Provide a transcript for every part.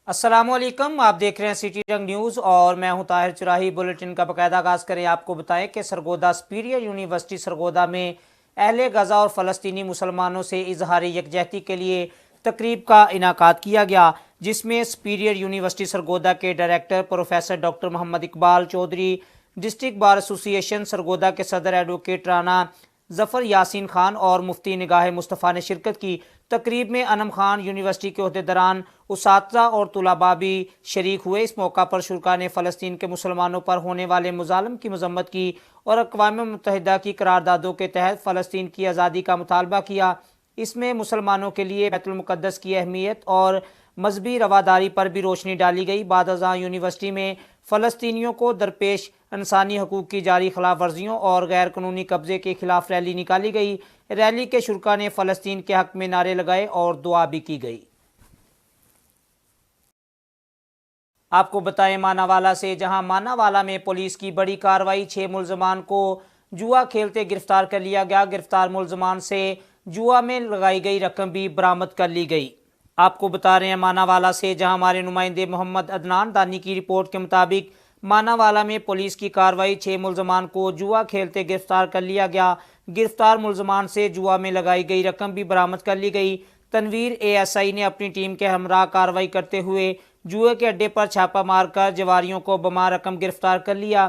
السلام علیکم، آپ دیکھ رہے ہیں سٹی رنگ نیوز اور میں ہوں طاہر چراہی۔ بلیٹن کا باقاعدہ آغاز کریں۔ آپ کو بتائیں کہ سرگودا سپیریئر یونیورسٹی سرگودا میں اہل غزہ اور فلسطینی مسلمانوں سے اظہار یکجہتی کے لیے تقریب کا انعقاد کیا گیا، جس میں سپیریئر یونیورسٹی سرگودا کے director professor doctor Muhammad Iqbal Chaudhry, district Bar Association Sargodha کے صدر ایڈوکیٹ رانا ظفر یاسین خان اور مفتی نگاہ مصطفیٰ نے شرکت کی۔ تقریب میں انم خان، یونیورسٹی کے عہدیداران، اساتذہ اور طلباء بھی شریک ہوئے۔ اس موقع پر شرکاء نے فلسطین کے مسلمانوں پر ہونے والے مظالم کی مذمت کی اور اقوام متحدہ کی قراردادوں کے تحت فلسطین کی آزادی کا مطالبہ کیا۔ اس میں مسلمانوں کے لیے بیت المقدس کی اہمیت اور مذہبی رواداری پر بھی روشنی ڈالی گئی۔ بعد ازاں یونیورسٹی میں فلسطینیوں کو درپیش انسانی حقوق کی جاری خلاف ورزیوں اور غیر قانونی قبضے کے خلاف ریلی نکالی گئی۔ ریلی کے شرکاء نے فلسطین کے حق میں نعرے لگائے اور دعا بھی کی گئی۔ آپ کو بتائیں ماناوالا سے، جہاں ماناوالا میں پولیس کی بڑی کارروائی، 6 ملزمان کو جوا کھیلتے گرفتار کر لیا گیا۔ گرفتار ملزمان سے جوا میں لگائی گئی رقم بھی برآمد کر لی گئی۔ آپ کو بتا رہے ہیں ماناوالا سے، جہاں ہمارے نمائندے محمد عدنان دانی کی رپورٹ کے مطابق ماناوالا میں پولیس کی کارروائی، 6 ملزمان کو جوا کھیلتے گرفتار کر لیا گیا۔ گرفتار ملزمان سے جوا میں لگائی گئی رقم بھی برآمد کر لی گئی۔ تنویر ASI نے اپنی ٹیم کے ہمراہ کارروائی کرتے ہوئے جوئے کے اڈے پر چھاپہ مار کر جواریوں کو بما رقم گرفتار کر لیا۔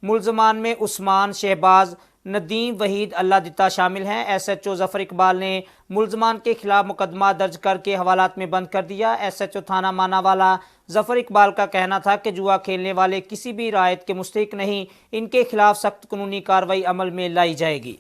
ملزمان میں عثمان، شہباز، ندیم، وحید، اللہ دتا شامل ہیں۔ SHO ظفر اقبال نے ملزمان کے خلاف مقدمہ درج کر کے حوالات میں بند کر دیا۔ SHO تھانہ ماناوالا ظفر اقبال کا کہنا تھا کہ جوا کھیلنے والے کسی بھی رعایت کے مستحق نہیں، ان کے خلاف سخت قانونی کارروائی عمل میں لائی جائے گی۔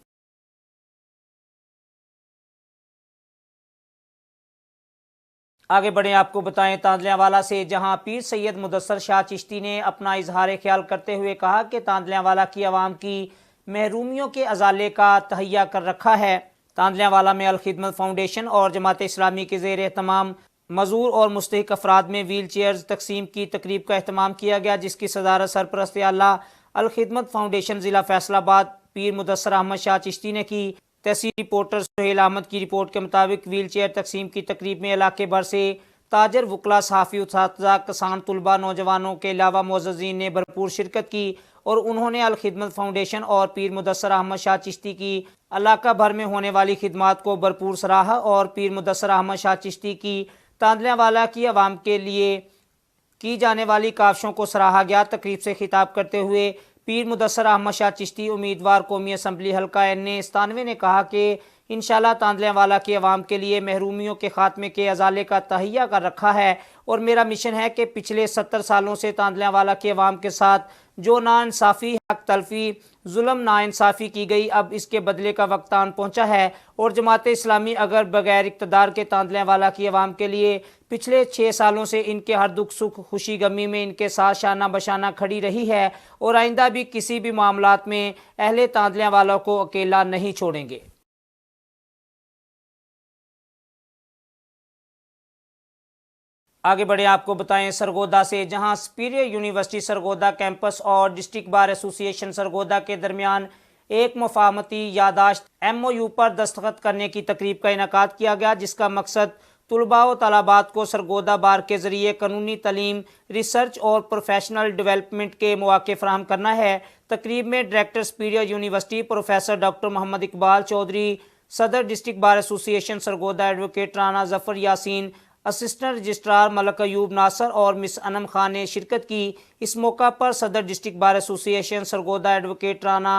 آگے بڑھیں، آپ کو بتائیں تاندلیاں والا سے، جہاں پیر سید مدثر شاہ چشتی نے اپنا اظہار خیال کرتے ہوئے کہا کہ تاندلیاں والا کی عوام کی محرومیوں کے ازالے کا تہیہ کر رکھا ہے۔ تاندلیاں والا میں الخدمت فاؤنڈیشن اور جماعت اسلامی کے زیر اہتمام معذور اور مستحق افراد میں ویل چیئرز تقسیم کی تقریب کا اہتمام کیا گیا، جس کی صدارت سرپرست اعلیٰ الخدمت فاؤنڈیشن ضلع فیصل آباد پیر مدثر احمد شاہ چشتی نے کی۔ تحصیل رپورٹر سہیل احمد کی رپورٹ کے مطابق ویل چیئر تقسیم کی تقریب میں علاقے بھر سے تاجر، وکلاء، صحافی، اساتذہ، کسان، طلباء، نوجوانوں کے علاوہ معززین نے بھرپور شرکت کی اور انہوں نے الخدمت فاؤنڈیشن اور پیر مدثر احمد شاہ چشتی کی علاقہ بھر میں ہونے والی خدمات کو بھرپور سراہا اور پیر مدثر احمد شاہ چشتی کی تاندلیاں والا کی عوام کے لیے کی جانے والی کاوشوں کو سراہا گیا۔ تقریب سے خطاب کرتے ہوئے پیر مدثر احمد شاہ چشتی امیدوار قومی اسمبلی حلقہ NA97 نے کہا کہ انشاءاللہ تاندلیاں والا کی عوام کے لیے محرومیوں کے خاتمے کے ازالے کا تہیہ کر رکھا ہے اور میرا مشن ہے کہ پچھلے 70 سالوں سے تاندلیاں والا کی عوام کے ساتھ جو ناانصافی، حق تلفی، ظلم، ناانصافی کی گئی، اب اس کے بدلے کا وقت آن پہنچا ہے اور جماعت اسلامی اگر بغیر اقتدار کے تاندلیاں والا کی عوام کے لیے پچھلے 6 سالوں سے ان کے ہر دکھ سکھ، خوشی غمی میں ان کے ساتھ شانہ بشانہ کھڑی رہی ہے اور آئندہ بھی کسی بھی معاملات میں اہل تاندلیاں والوں کو اکیلا نہیں چھوڑیں گے۔ آگے بڑھیں، آپ کو بتائیں سرگودا سے، جہاں سپیریئر یونیورسٹی سرگودا کیمپس اور district Bar Association Sargodha کے درمیان ایک مفاہمتی یادداشت MOU پر دستخط کرنے کی تقریب کا انعقاد کیا گیا، جس کا مقصد طلباء و طالبات کو سرگودا بار کے ذریعے قانونی تعلیم، ریسرچ اور پروفیشنل ڈیولپمنٹ کے مواقع فراہم کرنا ہے۔ تقریب میں director Superior University professor doctor Muhammad Iqbal Chaudhry, صدر District Bar Association Sargodha advocate Rana Zafar Yasin, assistant registrar Malik Ayub Nasir اور مس انم خان نے شرکت کی۔ اس موقع پر صدر District Bar Association Sargodha advocate Rana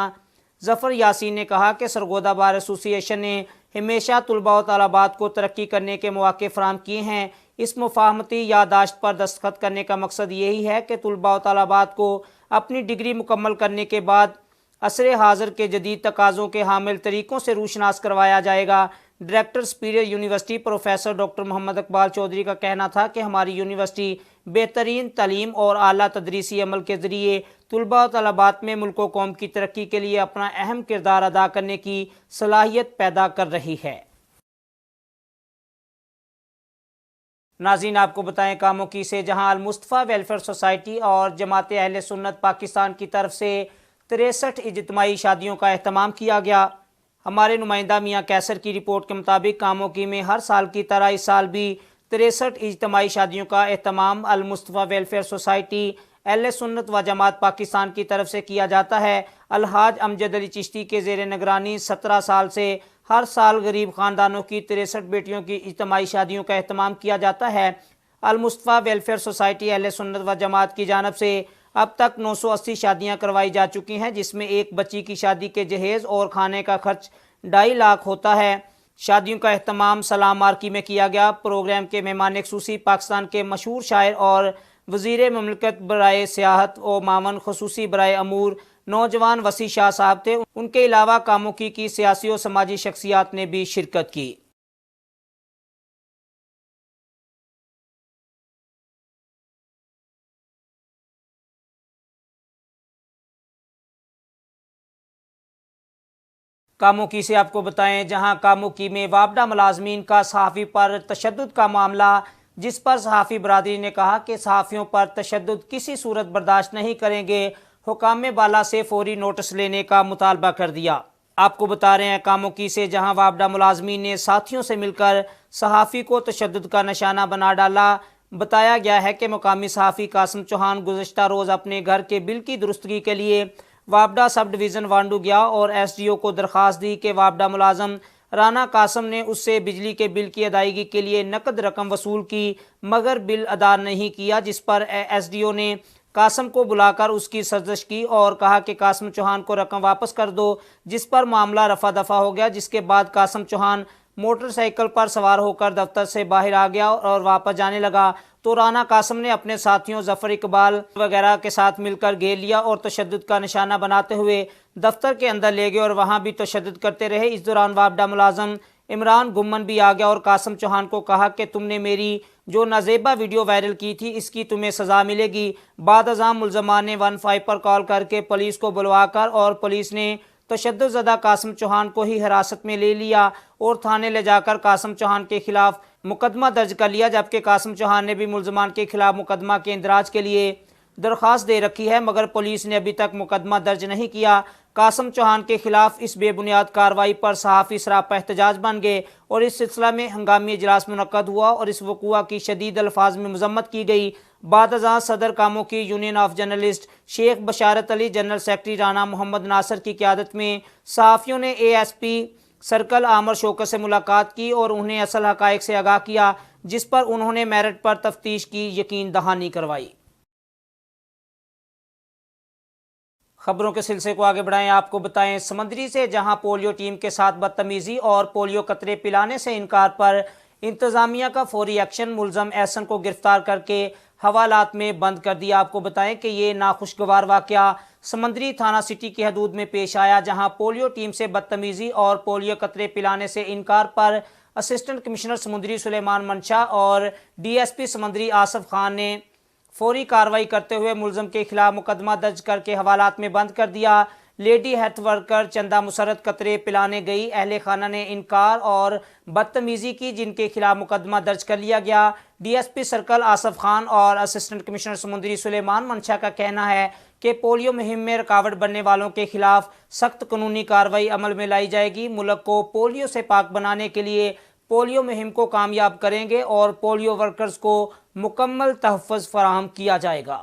Zafar Yasin نے کہا کہ سرگودا بار ایسوسی ایشن نے ہمیشہ طلباء و طالبات کو ترقی کرنے کے مواقع فراہم کیے ہیں۔ اس مفاہمتی یادداشت پر دستخط کرنے کا مقصد یہی ہے کہ طلباء و طالبات کو اپنی ڈگری مکمل کرنے کے بعد عصر حاضر کے جدید تقاضوں کے حامل طریقوں سے روشناس کروایا جائے گا۔ Director Superior University professor doctor Muhammad Iqbal Chaudhry کا کہنا تھا کہ ہماری یونیورسٹی بہترین تعلیم اور اعلیٰ تدریسی عمل کے ذریعے طلباء و طالبات میں ملک و قوم کی ترقی کے لیے اپنا اہم کردار ادا کرنے کی صلاحیت پیدا کر رہی ہے۔ ناظرین، آپ کو بتائیں کاموکی سے، جہاں المصطفیٰ ویلفیئر سوسائٹی اور جماعت اہل سنت پاکستان کی طرف سے 63 اجتماعی شادیوں کا اہتمام کیا گیا۔ ہمارے نمائندہ میاں کیسر کی رپورٹ کے مطابق کاموکی میں ہر سال کی طرح اس سال بھی 63 اجتماعی شادیوں کا اہتمام المصطفیٰ ویلفیئر سوسائٹی اہل سنت و جماعت پاکستان کی طرف سے کیا جاتا ہے۔ الحاج امجد علی چشتی کے زیر نگرانی 17 سال سے ہر سال غریب خاندانوں کی 63 بیٹیوں کی اجتماعی شادیوں کا اہتمام کیا جاتا ہے۔ المصطفیٰ ویلفیئر سوسائٹی اہل سنت و جماعت کی جانب سے اب تک 980 شادیاں کروائی جا چکی ہیں، جس میں ایک بچی کی شادی کے جہیز اور کھانے کا خرچ 2.5 لاکھ ہوتا ہے۔ شادیوں کا اہتمام سلام مارکی میں کیا گیا۔ پروگرام کے مہمان خصوصی پاکستان کے مشہور شاعر اور وزیر مملکت برائے سیاحت و معاون خصوصی برائے امور نوجوان وسیع شاہ صاحب تھے۔ ان کے علاوہ کاموکی کی سیاسی و سماجی شخصیات نے بھی شرکت کی۔ کاموکی سے آپ کو بتائیں، جہاں کاموکی میں وابڈا ملازمین کا صحافی پر تشدد کا معاملہ، جس پر صحافی برادری نے کہا کہ صحافیوں پر تشدد کسی صورت برداشت نہیں کریں گے، حکام بالا سے فوری نوٹس لینے کا مطالبہ کر دیا۔ آپ کو بتا رہے ہیں کاموکی سے، جہاں وابڈا ملازمین نے ساتھیوں سے مل کر صحافی کو تشدد کا نشانہ بنا ڈالا۔ بتایا گیا ہے کہ مقامی صحافی قاسم چوہان گزشتہ روز اپنے گھر کے بل کی درستگی کے لیے وابڈا سب ڈویژن وانڈو گیا اور ایس ڈی او کو درخواست دی کہ وابڈا ملازم رانا قاسم نے اس سے بجلی کے بل کی ادائیگی کے لیے نقد رقم وصول کی مگر بل ادا نہیں کیا، جس پر ایس ڈی او نے قاسم کو بلا کر اس کی سرزنش کی اور کہا کہ قاسم چوہان کو رقم واپس کر دو، جس پر معاملہ رفع دفع ہو گیا، جس کے بعد قاسم چوہان موٹر سائیکل پر سوار ہو کر دفتر سے باہر آ گیا اور واپس جانے لگا تو رانا قاسم نے اپنے ساتھیوں ظفر اقبال وغیرہ کے ساتھ مل کر گھیر لیا اور تشدد کا نشانہ بناتے ہوئے دفتر کے اندر لے گئے اور وہاں بھی تشدد کرتے رہے۔ اس دوران وابڈا ملازم عمران گمن بھی آ گیا اور قاسم چوہان کو کہا کہ تم نے میری جو نازیبہ ویڈیو وائرل کی تھی اس کی تمہیں سزا ملے گی۔ بعد ازاں ملزمان نے 15 پر کال کر کے پولیس کو بلوا کر اور پولیس نے تشدد زدہ قاسم چوہان کو ہی حراست میں لے لیا اور تھانے لے جا کر قاسم چوہان کے خلاف مقدمہ درج کر لیا، جبکہ قاسم چوہان نے بھی ملزمان کے خلاف مقدمہ کے اندراج کے لیے درخواست دے رکھی ہے، مگر پولیس نے ابھی تک مقدمہ درج نہیں کیا۔ قاسم چوہان کے خلاف اس بے بنیاد کارروائی پر صحافی سراپا احتجاج بن گئے اور اس سلسلہ میں ہنگامی اجلاس منعقد ہوا اور اس وقوع کی شدید الفاظ میں مذمت کی گئی۔ بعد ازاں صدر کاموکی یونین آف جرنلسٹ شیخ بشارت علی، جنرل سیکرٹری رانا محمد ناصر کی قیادت میں صحافیوں نے اے ایس پی سرکل عامر شوکت سے ملاقات کی اور انہیں اصل حقائق سے آگاہ کیا، جس پر انہوں نے میرٹ پر تفتیش کی یقین دہانی کروائی۔ خبروں کے سلسلے کو آگے بڑھائیں، آپ کو بتائیں سمندری سے جہاں پولیو ٹیم کے ساتھ بدتمیزی اور پولیو قطرے پلانے سے انکار پر انتظامیہ کا فوری ایکشن، ملزم احسن کو گرفتار کر کے حوالات میں بند کر دیا۔ آپ کو بتائیں کہ یہ ناخوشگوار واقعہ سمندری تھانہ سٹی کی حدود میں پیش آیا، جہاں پولیو ٹیم سے بدتمیزی اور پولیو قطرے پلانے سے انکار پر اسسٹنٹ کمشنر سمندری سلیمان منشا اور ڈی ایس پی سمندری آصف خان نے فوری کارروائی کرتے ہوئے ملزم کے خلاف مقدمہ درج کر کے حوالات میں بند کر دیا۔ لیڈی ہیلتھ ورکر چندہ مسرت قطرے پلانے گئی اہل خانہ نے انکار اور بدتمیزی کی، جن کے خلاف مقدمہ درج کر لیا گیا۔ D S P circle Asif Khan اور اسسٹنٹ کمشنر سمندری سلیمان منشا کا کہنا ہے کہ پولیو مہم میں رکاوٹ بننے والوں کے خلاف سخت قانونی کارروائی عمل میں لائی جائے گی۔ ملک کو پولیو سے پاک بنانے کے لیے پولیو مہم کو کامیاب کریں گے اور پولیو ورکرز کو مکمل تحفظ فراہم کیا جائے گا۔